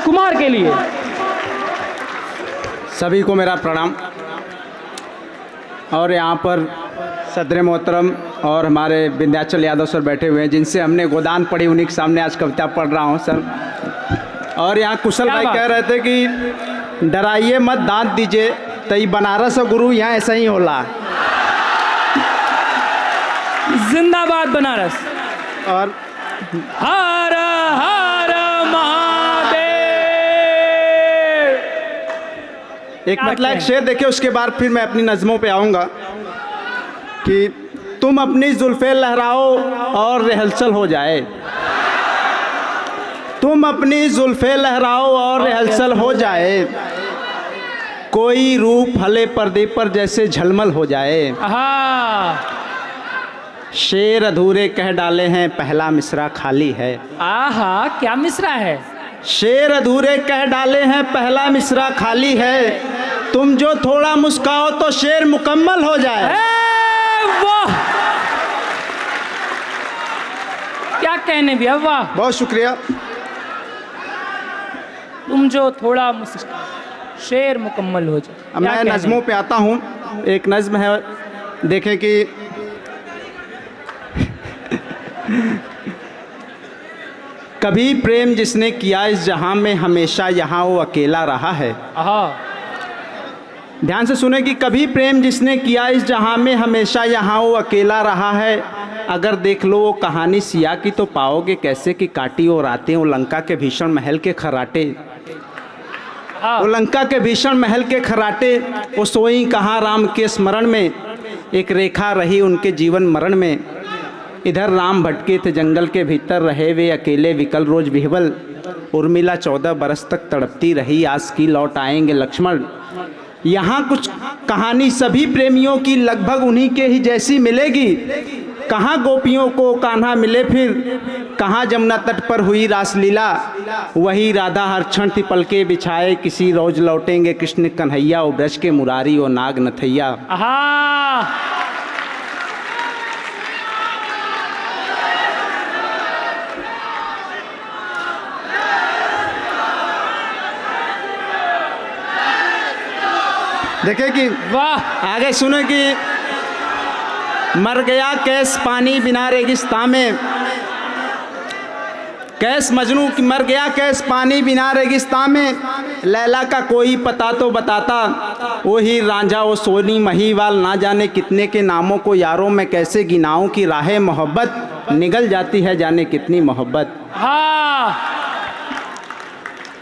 कुमार के लिए। सभी को मेरा प्रणाम। और यहाँ पर सदर मोहतरम और हमारे विंध्याचल यादव सर बैठे हुए हैं, जिनसे हमने गोदान पढ़ी, उन्हीं के सामने आज कविता पढ़ रहा हूँ सर। और यहाँ कुशल भाई कह रहे थे कि डराइए मत, दांत दीजिए, तई बनारस गुरु यहाँ ऐसा ही होला। जिंदाबाद बनारस। और हर हर महादेव। एक मतलब एक शेर देखिए, उसके बाद फिर मैं अपनी नज़मों पे आऊँगा कि तुम अपनी जुल्फ़े लहराओ और रिहर्सल हो जाए, तुम अपनी जुल्फ़े लहराओ और रिहर्सल हो जाए, कोई रूप हले पर्दे पर जैसे झलमल हो जाए। शेर अधूरे कह डाले हैं, पहला मिसरा खाली है। आहा, क्या मिसरा है? शेर अधूरे कह डाले हैं, पहला मिसरा खाली है, तुम जो थोड़ा मुस्काओ तो शेर मुकम्मल हो जाए। वाह, क्या कहने भैया, वाह, बहुत शुक्रिया। तुम जो थोड़ा मुस्काओ शेर मुकम्मल हो जाए। मैं नज़मों पे आता हूँ। एक नज़्म है, देखें कि कभी प्रेम जिसने किया इस जहां में, हमेशा यहाँ वो अकेला रहा है। ध्यान से सुने कि कभी प्रेम जिसने किया इस जहां में, हमेशा यहाँ वो अकेला रहा है। अगर देख लो वो कहानी सिया की तो पाओगे कैसे कि काटी वो रातें वो लंका के भीषण महल के खर्राटे। वो लंका के भीषण महल के खर्राटे, वो सोई कहाँ राम के स्मरण में, एक रेखा रही उनके जीवन मरण में। इधर राम भटके थे जंगल के भीतर, रहे वे अकेले विकल रोज विह्वल। उर्मिला 14 बरस तक तड़पती रही, आज की लौट आएंगे लक्ष्मण। यहाँ कुछ कहानी सभी प्रेमियों की लगभग उन्हीं के ही जैसी मिलेगी। कहाँ गोपियों को कान्हा मिले फिर, कहाँ जमुना तट पर हुई रासलीला, वही राधा हर क्षण थी पलके बिछाए, किसी रोज लौटेंगे कृष्ण कन्हैया, ओ ब्रज के मुरारी ओ नाग नथैया। देखे कि वाह, आगे सुने कि मर गया कैस पानी बिना रेगिस्तान में, कैस मजनू की मर गया कैस पानी बिना रेगिस्तान में, लैला का कोई पता तो बताता, वही रांझा वो सोनी महीवाल, ना जाने कितने के नामों को यारों में कैसे गिनाऊं कि राहे मोहब्बत निगल जाती है जाने कितनी मोहब्बत।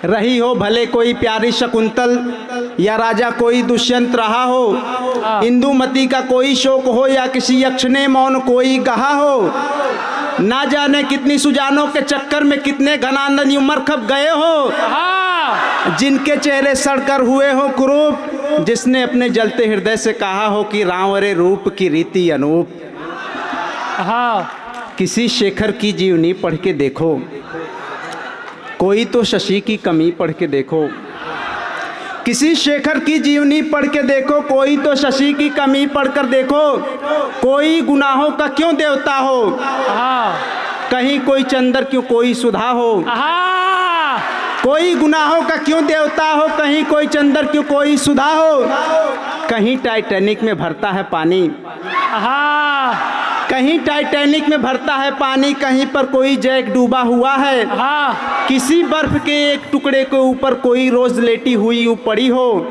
रही हो भले कोई प्यारी शकुंतल या राजा कोई दुष्यंत रहा हो, इंदुमती का कोई शोक हो या किसी यक्ष ने मौन कोई कहा हो, ना जाने कितनी सुजानों के चक्कर में कितने घनानंद उमर खप गए हो, जिनके चेहरे सड़कर हुए हो कुरूप, जिसने अपने जलते हृदय से कहा हो कि रावरे रूप की रीति अनूप। किसी शेखर की जीवनी पढ़ के देखो, कोई तो शशि की कमी पढ़ के देखो, किसी शेखर की जीवनी पढ़ के देखो, कोई तो शशि की कमी पढ़कर देखो, कोई गुनाहों का क्यों देवता हो, कहीं कोई चंद्र क्यों कोई सुधा हो, कोई गुनाहों का क्यों देवता हो, कहीं कोई चंद्र क्यों कोई सुधा हो, कहीं टाइटैनिक में भरता है पानी, कहीं टाइटैनिक में भरता है पानी, कहीं पर कोई जैक डूबा हुआ है, किसी बर्फ के एक टुकड़े के ऊपर कोई रोज लेटी हुई पड़ी हो,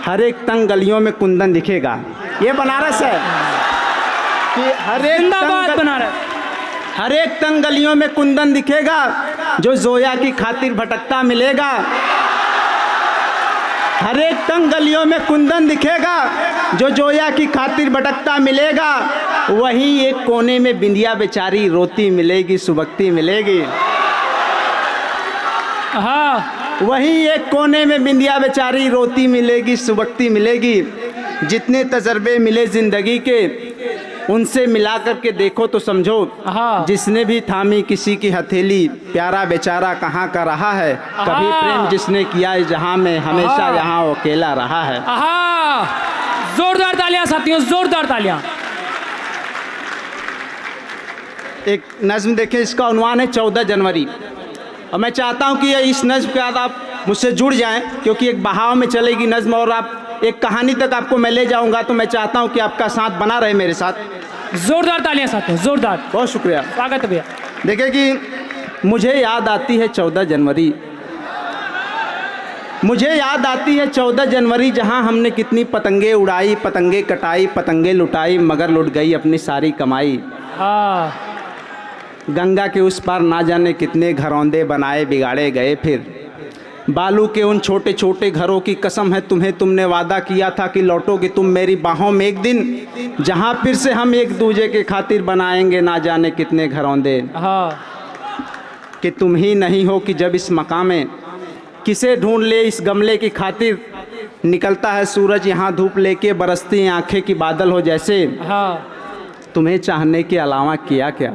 हर एक तंग गलियों में कुंदन दिखेगा। ये बनारस है कि हर एक तंग गलियों में कुंदन दिखेगा, जो जोया की खातिर भटकता मिलेगा। हर एक तंग गलियों में कुंदन दिखेगा, जो जोया की खातिर भटकता मिलेगा, वहीं एक कोने में बिंदिया बेचारी रोती मिलेगी, सुबकती मिलेगी। वहीं एक कोने में बिंदिया बेचारी रोती मिलेगी, सुबकती मिलेगी। जितने तजर्बे मिले जिंदगी के, उनसे मिला करके देखो तो समझो, जिसने भी थामी किसी की हथेली, प्यारा बेचारा कहाँ का रहा है। कभी प्रेम जिसने किया इस जहां में, हमेशा यहाँ वो अकेला रहा है। जोरदार तालियां साथियों, जोरदार तालियां। एक नज्म देखें, इसका उन्वान है 14 जनवरी। और मैं चाहता हूँ कि इस नज़्म के बाद आप मुझसे जुड़ जाएं, क्योंकि एक बहाव में चलेगी नज़्म और आप एक कहानी तक आपको मैं ले जाऊँगा। तो मैं चाहता हूँ कि आपका साथ बना रहे मेरे साथ। जोरदार तालियां साथ में, जोरदार। बहुत शुक्रिया, स्वागत है भैया। देखिए कि मुझे याद आती है 14 जनवरी, मुझे याद आती है 14 जनवरी, जहाँ हमने कितनी पतंगे उड़ाई, पतंगे कटाई, पतंगे लुटाई, मगर लुट गई अपनी सारी कमाई। हाँ, गंगा के उस पार ना जाने कितने घरौंदे बनाए बिगाड़े गए। फिर बालू के उन छोटे छोटे घरों की कसम है तुम्हें, तुमने वादा किया था कि लौटोगे तुम मेरी बाहों में एक दिन, जहाँ फिर से हम एक दूजे के खातिर बनाएंगे ना जाने कितने घरौंदे। हाँ, कि तुम ही नहीं हो कि जब इस मकाम में किसे ढूंढ ले इस गमले की खातिर, निकलता है सूरज यहाँ धूप लेके, बरसती हैं आंखें की बादल हो जैसे। हाँ, तुम्हें चाहने के अलावा किया क्या,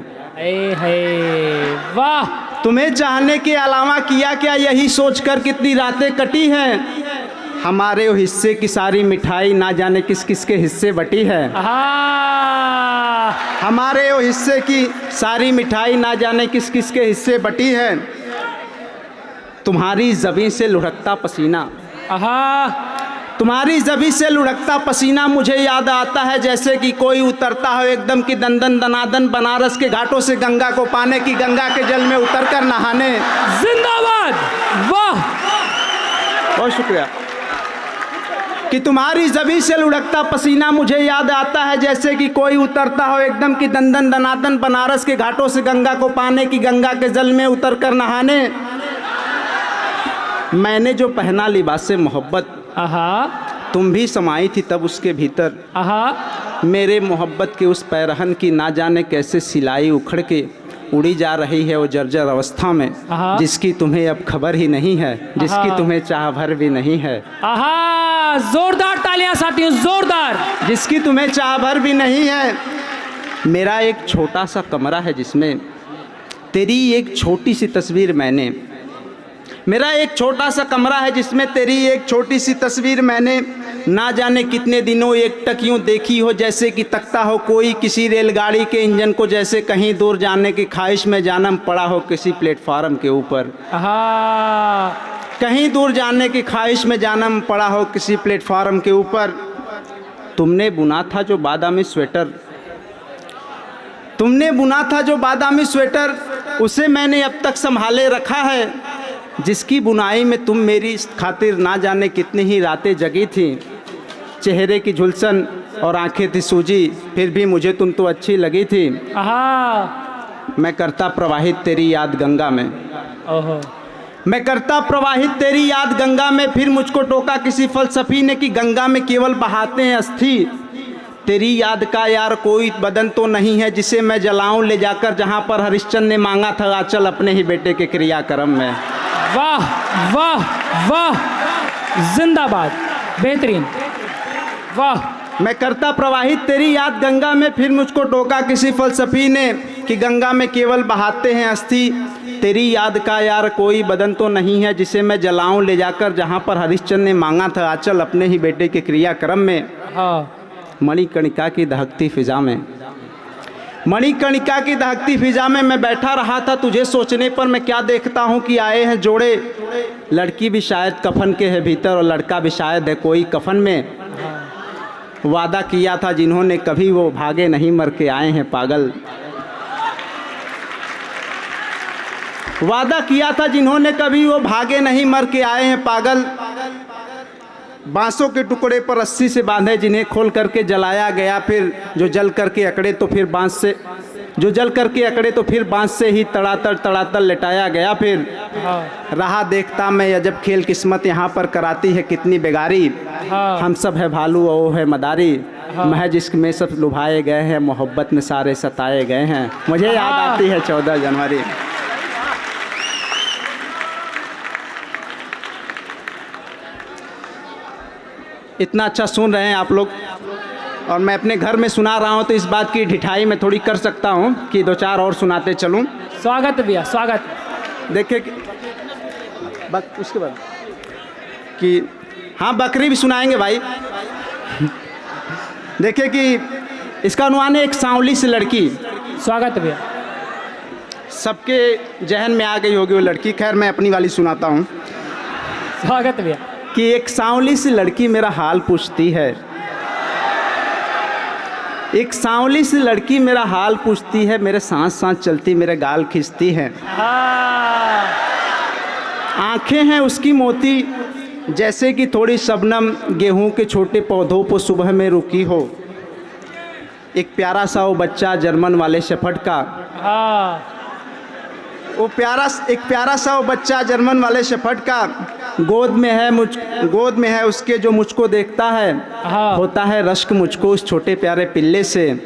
वाह, तुम्हें चाहने के अलावा किया क्या, यही सोचकर कितनी रातें कटी हैं। हमारे वो हिस्से की सारी मिठाई ना जाने किस किस के हिस्से बटी है। हाँ, हमारे वो हिस्से की सारी मिठाई ना जाने किस किस के हिस्से बटी है। तुम्हारी ज़बीं से लुढ़कता पसीना, तुम्हारी ज़बीं से लुढ़कता पसीना मुझे याद आता है जैसे कि कोई उतरता हो एकदम की दंदन दनादन बनारस के घाटों से गंगा को पाने की, गंगा के जल में उतरकर नहाने। जिंदाबाद, वाह, बहुत शुक्रिया। कि तुम्हारी ज़बीं से लुढ़कता पसीना मुझे याद आता है जैसे कि कोई उतरता हो एकदम की दंदन दनादन बनारस के घाटों से गंगा को पाने की, गंगा के जल में उतरकर नहाने। मैंने जो पहना लिबास से मोहब्बत, तुम भी समाई थी तब उसके भीतर। मेरे मोहब्बत के उस पैरहन की ना जाने कैसे सिलाई उखड़ के उड़ी जा रही है वो जर्जर अवस्था में, जिसकी तुम्हें अब खबर ही नहीं है, जिसकी तुम्हें चाह भर भी नहीं है। जोरदार तालियां साथियों, जोरदार। जिसकी तुम्हें चाह भर भी नहीं है। मेरा एक छोटा सा कमरा है जिसमें तेरी एक छोटी सी तस्वीर मैंने, मेरा एक छोटा सा कमरा है जिसमें तेरी एक छोटी सी तस्वीर मैंने ना जाने कितने दिनों एक टक यूँ देखी हो, जैसे कि तकता हो कोई किसी रेलगाड़ी के इंजन को, जैसे कहीं दूर जाने की ख्वाहिश में जानम पड़ा हो किसी प्लेटफार्म के ऊपर। कहीं दूर जाने की ख्वाहिश में जानम पड़ा हो किसी प्लेटफार्म के ऊपर। तुमने बुना था जो बादामी स्वेटर, तुमने बुना था जो बादामी स्वेटर, उसे मैंने अब तक संभाले रखा है, जिसकी बुनाई में तुम मेरी खातिर ना जाने कितनी ही रातें जगी थी। चेहरे की झुलसन और आंखें थी सूजी, फिर भी मुझे तुम तो अच्छी लगी थी। मैं करता प्रवाहित तेरी याद गंगा में, मैं करता प्रवाहित तेरी याद गंगा में, फिर मुझको टोका किसी फलसफी ने कि गंगा में केवल बहाते हैं अस्थि। तेरी याद का यार कोई बदन तो नहीं है जिसे मैं जलाऊं ले जाकर जहां पर हरिश्चंद्र ने मांगा था आंचल अपने ही बेटे के क्रियाक्रम में। वाह वाह वाह, जिंदाबाद, बेहतरीन, वाह। मैं करता प्रवाहित तेरी याद गंगा में, फिर मुझको टोका किसी फलसफी ने कि गंगा में केवल बहाते हैं अस्थि। तेरी याद का यार कोई बदन तो नहीं है जिसे मैं जलाऊं ले जाकर जहां पर हरिश्चंद्र ने मांगा था आंचल अपने ही बेटे के क्रियाक्रम में। मणिकर्णिका की दहकती फिजा में, मणिकर्णिका की दहकती फिजा में मैं बैठा रहा था तुझे सोचने पर। मैं क्या देखता हूँ कि आए हैं जोड़े, लड़की भी शायद कफन के है भीतर और लड़का भी शायद है कोई कफन में। वादा किया था जिन्होंने कभी वो भागे नहीं मर के आए हैं पागल। वादा किया था जिन्होंने कभी वो भागे नहीं मर के आए हैं पागल। बांसों के टुकड़े पर रस्सी से बांधे जिन्हें खोल करके जलाया गया, फिर जो जल करके अकड़े तो फिर बांस से, जो जल करके अकड़े तो फिर बांस से ही तड़ातड़ लेटाया गया। फिर रहा देखता मैं अजब खेल किस्मत यहाँ पर कराती है कितनी बेगारी। हम सब है भालू और वो है मदारी, महज इश्क में सब लुभाए गए हैं, मोहब्बत में सारे सताए गए हैं। मुझे याद आती है 14 जनवरी। इतना अच्छा सुन रहे हैं आप लोग और मैं अपने घर में सुना रहा हूं, तो इस बात की ढिठाई मैं थोड़ी कर सकता हूं कि 2-4 और सुनाते चलूं। स्वागत भैया, स्वागत। देखिए उसके बाद कि हाँ बकरी भी सुनाएंगे भाई। देखिए कि इसका अनुमान है एक सांवली सी लड़की। स्वागत भैया। सबके जहन में आ गई होगी वो लड़की। खैर मैं अपनी वाली सुनाता हूँ स्वागत भैया। कि एक सांवली सी लड़की मेरा हाल पूछती है, एक सांवली सी लड़की मेरा हाल पूछती है, मेरे सांस सांस चलती मेरे गाल खींचती है। आंखें हैं उसकी मोती जैसे कि थोड़ी शबनम गेहूं के छोटे पौधों पर सुबह में रुकी हो। एक प्यारा सा वो बच्चा जर्मन वाले शेफर्ड का, एक प्यारा सा वो बच्चा जर्मन वाले शेफर्ड का गोद में है उसके, जो मुझको देखता है होता है रश्क मुझको उस छोटे प्यारे पिल्ले से,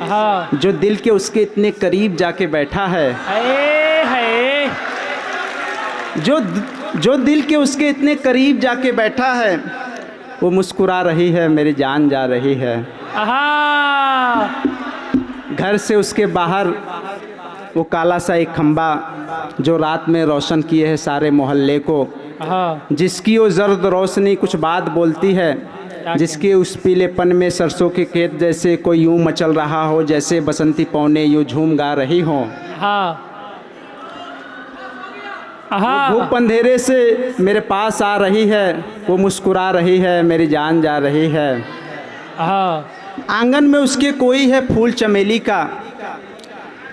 जो दिल के उसके इतने करीब जाके बैठा है। जो दिल के उसके इतने करीब जाके बैठा है, वो मुस्कुरा रही है मेरी जान जा रही है। घर से उसके बाहर वो काला सा एक खंबा जो रात में रोशन किए है सारे मोहल्ले को, जिसकी वो जर्द रोशनी कुछ बात बोलती है, जिसके उस पीलेपन में सरसों के खेत जैसे कोई यूं मचल रहा हो, जैसे बसंती पौने यूं झूम गा रही हो। धूप अंधेरे से मेरे पास आ रही है, वो मुस्कुरा रही है मेरी जान जा रही है। आंगन में उसके कोई है फूल चमेली का,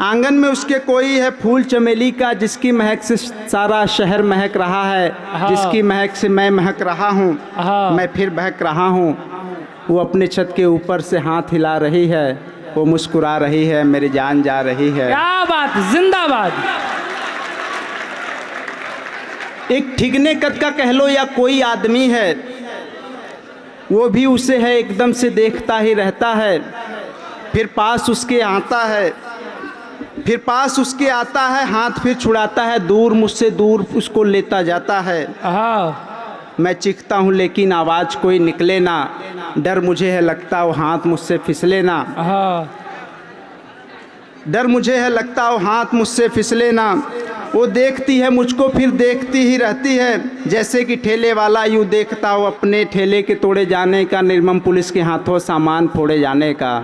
आंगन में उसके कोई है फूल चमेली का, जिसकी महक से सारा शहर महक रहा है, जिसकी महक से मैं महक रहा हूँ, मैं फिर बहक रहा हूँ। वो अपने छत के ऊपर से हाथ हिला रही है, वो मुस्कुरा रही है मेरी जान जा रही है। क्या बात, जिंदाबाद। एक ठिगने कद का कह लो या कोई आदमी है, वो भी उसे है एकदम से देखता ही रहता है, फिर पास उसके आता है, हाथ फिर छुड़ाता है, दूर मुझसे दूर उसको लेता जाता है। मैं चीखता हूँ लेकिन आवाज़ कोई निकले ना, डर मुझे है लगता वो हाथ मुझसे फिसले ना, डर मुझे है लगता वो हाथ मुझसे फिसले ना। वो देखती है मुझको फिर देखती ही रहती है, जैसे कि ठेले वाला यूँ देखता हो अपने ठेले के तोड़े जाने का, निर्मम पुलिस के हाथों सामान फोड़े जाने का।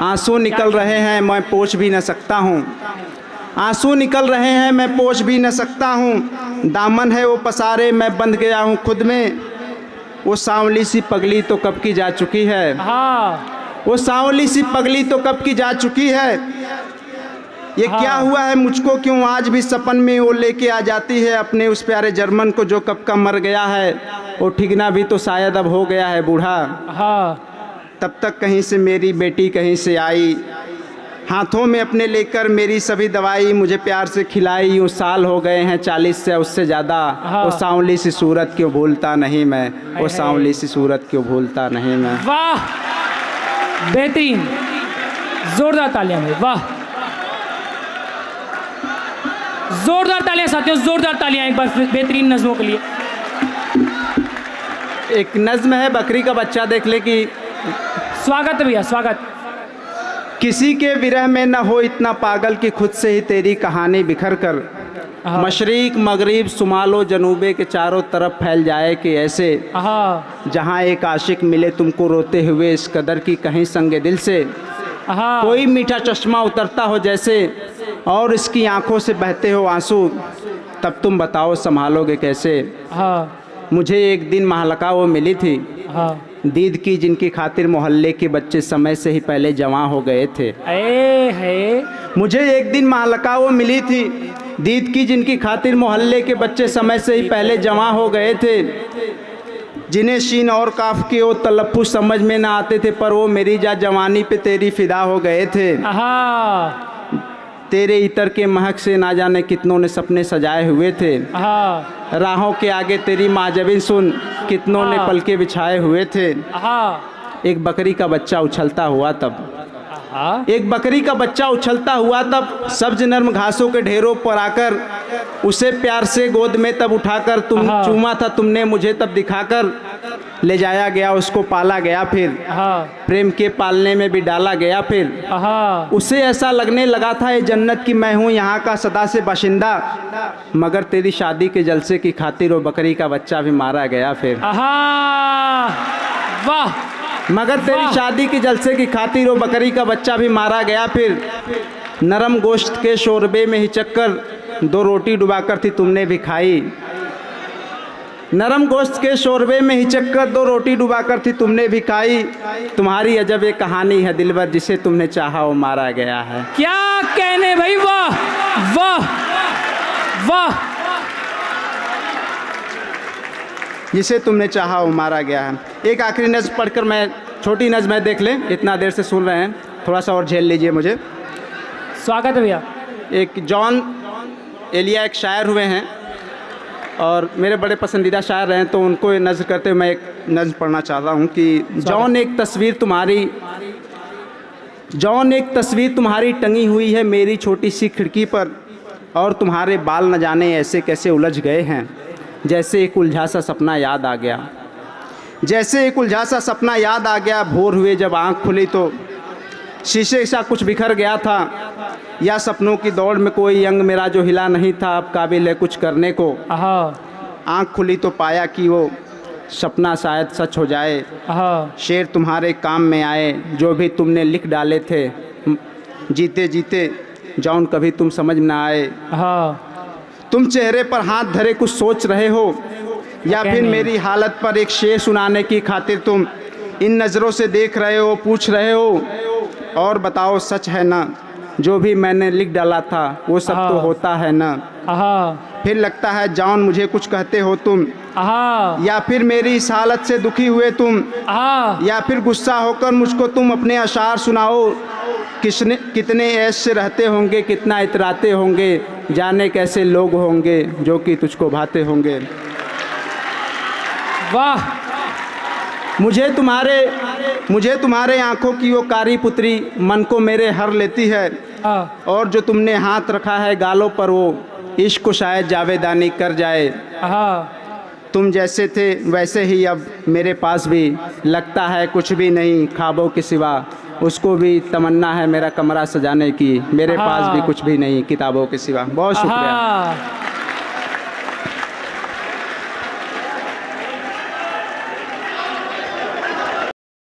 आंसू निकल रहे हैं मैं पोंछ भी न सकता हूँ, आंसू निकल रहे हैं मैं पोंछ भी न सकता हूँ। दामन है वो पसारे मैं बंध गया हूँ खुद में, वो सांवली सी पगली तो कब की जा चुकी है, वो सांवली सी पगली तो कब की जा चुकी है। ये क्या हुआ है मुझको, क्यों आज भी सपन में वो लेके आ जाती है अपने उस प्यारे जर्मन को जो कब का मर गया है। वो ठिगना भी तो शायद अब हो गया है बूढ़ा, तब तक कहीं से मेरी बेटी कहीं से आई, हाथों में अपने लेकर मेरी सभी दवाई मुझे प्यार से खिलाई। यूँ साल हो गए हैं 40 से उससे ज़्यादा, वो सांवली सी सूरत क्यों भूलता नहीं मैं, वो सांवली सी सूरत क्यों भूलता नहीं मैं। वाह, बेहतरीन, जोरदार तालियां भाई, वाह, जोरदार तालियां साथियों, जोरदार तालियां एक बार बेहतरीन नज़्मों के लिए। एक नज़्म है बकरी का बच्चा देख ले कि स्वागत भैया, स्वागत। किसी के विरह में न हो इतना पागल कि खुद से ही तेरी कहानी बिखर कर, मशरिक मगरिब सुमालो जनूबे के चारों तरफ फैल जाए कि ऐसे, जहाँ एक आशिक मिले तुमको रोते हुए इस कदर की कहीं संगे दिल से, कोई मीठा चश्मा उतरता हो जैसे और इसकी आंखों से बहते हो आंसू, तब तुम बताओ संभालोगे कैसे। मुझे एक दिन महलका वो मिली थी, दीद की जिनकी खातिर मोहल्ले के बच्चे समय से ही पहले जवां हो गए थे। मुझे एक दिन महलका वो मिली थी, दीद की जिनकी खातिर मोहल्ले के बच्चे समय से ही पहले जवां हो गए थे, जिन्हें शीन और काफ के वो तलफ़्फ़ुज़ समझ में ना आते थे, पर वो मेरी जवानी पे तेरी फिदा हो गए थे। तेरे इतर के महक से ना जाने कितनों ने सपने सजाए हुए थे, राहों के आगे तेरी माजबिन सुन कितनों ने पलके बिछाए हुए थे। एक बकरी का बच्चा उछलता हुआ तब, एक बकरी का बच्चा उछलता हुआ तब सब्ज नर्म घासों के ढेरों पर आकर, उसे प्यार से गोद में तब उठाकर तुम चूमा था तुमने मुझे तब दिखाकर, ले जाया गया उसको पाला गया फिर, प्रेम के पालने में भी डाला गया फिर। उसे ऐसा लगने लगा था ये जन्नत की मैं हूँ यहाँ का सदा से बाशिंदा, मगर तेरी शादी के जलसे की खातिर वो बकरी का बच्चा भी मारा गया फिर। वाह, मगर तेरी शादी के जलसे की खातिर वो बकरी का बच्चा भी मारा गया फिर। नरम गोश्त के शोरबे में हिचक 2 रोटी डुबाकर थी तुमने भी खाई। नरम गोश्त के शोरबे में हिचक 2 रोटी डुबाकर थी तुमने भी खाई। तुम्हारी अजब एक कहानी है दिलबर, जिसे तुमने चाहा वो मारा गया है। क्या कहने भाई, वाह वाह वाह। जिसे तुमने चाहा वो मारा गया है। एक आखिरी नज़्म पढ़कर मैं, छोटी नज़्म है, देख लें, इतना देर से सुन रहे हैं, थोड़ा सा और झेल लीजिए मुझे। स्वागत है भैया। एक जॉन एलिया एक शायर हुए हैं और मेरे बड़े पसंदीदा शायर हैं, तो उनको ये नज़्म करते हुए मैं एक नज़्म पढ़ना चाहता हूँ कि जॉन एक तस्वीर तुम्हारी टंगी हुई है मेरी छोटी सी खिड़की पर, और तुम्हारे बाल न जाने ऐसे कैसे उलझ गए हैं, जैसे एक उलझा सा सपना याद आ गया। जैसे एक उलझा सा सपना याद आ गया, भोर हुए जब आँख खुली तो शीशे सा कुछ बिखर गया था, या सपनों की दौड़ में कोई अंग मेरा जो हिला नहीं था अब काबिल है कुछ करने को। आँख खुली तो पाया कि वो सपना शायद सच हो जाए, शेर तुम्हारे काम में आए जो भी तुमने लिख डाले थे, जीते जीते जौन कभी तुम समझ ना आए। तुम चेहरे पर हाथ धरे कुछ सोच रहे हो, या फिर मेरी हालत पर एक शेर सुनाने की खातिर तुम इन नज़रों से देख रहे हो, पूछ रहे हो और बताओ सच है ना जो भी मैंने लिख डाला था वो सब तो होता है ना। फिर लगता है जॉन मुझे कुछ कहते हो तुम, या फिर मेरी इस हालत से दुखी हुए तुम, या फिर गुस्सा होकर मुझको तुम अपने अशार सुनाओ। कितने ऐश से रहते होंगे, कितना इतराते होंगे, जाने कैसे लोग होंगे जो कि तुझको भाते होंगे। वाह। मुझे तुम्हारे आंखों की वो कारी पुतरी मन को मेरे हर लेती है, और जो तुमने हाथ रखा है गालों पर वो इश्क को शायद जावेदानी कर जाए। तुम जैसे थे वैसे ही अब मेरे पास भी, लगता है कुछ भी नहीं ख्वाबों के सिवा, उसको भी तमन्ना है मेरा कमरा सजाने की, मेरे पास भी कुछ भी नहीं किताबों के सिवा। बहुत शुक्रिया।